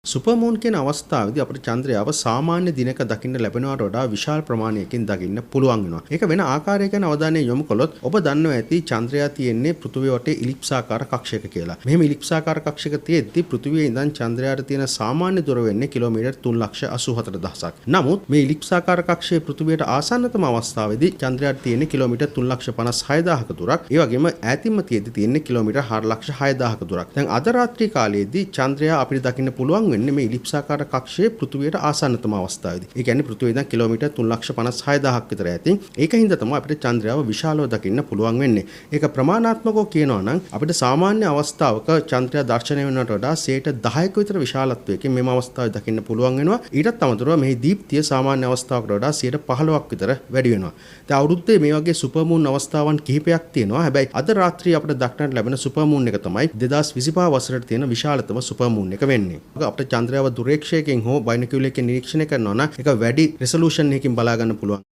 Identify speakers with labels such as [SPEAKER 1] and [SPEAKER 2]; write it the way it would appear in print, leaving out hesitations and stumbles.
[SPEAKER 1] සුපර්මූන් කියන අවස්ථාවේදී අපිට චන්ද්‍රයාව සාමාන්‍ය දිනක දකින්න ලැබෙනවට වඩා විශාල ප්‍රමාණයකින් දකින්න පුළුවන් වෙනවා. ඒක වෙන ආකාරයකින් අවධානය යොමු කළොත් ඔබ දන්නවා ඇති චන්ද්‍රයා තියෙන්නේ පෘථිවිය වටේ ඉලිප්සාකාර කක්ෂයක කියලා. මෙහෙම ඉලිප්සාකාර කක්ෂයක තියෙද්දි පෘථිවියේ ඉඳන් චන්ද්‍රයාට තියෙන සාමාන්‍ය දුර වෙන්නේ කිලෝමීටර් 3,84,000ක්. නමුත් මේ ඉලිප්සාකාර කක්ෂයේ පෘථිවියට ආසන්නතම අවස්ථාවේදී චන්ද්‍රයාට තියෙන්නේ කිලෝමීටර් 3,56,000ක දුරක්. ඒ වගේම ඈතින්ම තියෙද්දි තියෙන්නේ කිලෝමීටර් 4,06,000ක දුරක්. දැන් අද රාත්‍රී කාලයේදී චන්ද්‍රයා අපිට දකින්න පුළුවන් මේ ඉලිප්සාකාර කක්ෂයේ පෘථිවියට ආසන්නතම අවස්ථාවේදී. ඒ කියන්නේ පෘථිවිය ඉඳන් කිලෝමීටර් 3,56,000ක් විතර ඈතින්. ඒකින්ද තමයි අපිට චන්ද්‍රයාව විශාලව දකින්න පුළුවන් වෙන්නේ. ඒක ප්‍රමාණාත්මකව කියනවා නම් අපිට සාමාන්‍ය අවස්ථාවක චන්ද්‍රයා දැర్శණය වෙනවට වඩා 10%ක විතර විශාලත්වයකින් මෙම අවස්ථාවේ දකින්න පුළුවන් වෙනවා. ඊටත් අමතරව මෙහි දීප්තිය සාමාන්‍ය අවස්ථාවකට වඩා 15%ක් විතර වැඩි වෙනවා. දැන් අවුරුද්දේ මේ වගේ සුපර්මූන් අවස්ථාවන් කිහිපයක් තියෙනවා. හැබැයි අද රාත්‍රියේ අපිට දක්නට ලැබෙන සුපර්මූන් එක තමයි 2025 වසරට තියෙන විශාලතම සුපර්මූන් එක වෙන්නේ. අපිට චන්ද්‍රයාව දුරේක්ෂයකින් හෝ බයිනොකියුලර් එකකින් නිරීක්ෂණය කරනවා නම් ඒක වැඩි රෙසලූෂන් එකකින් බලා ගන්න පුළුවන්.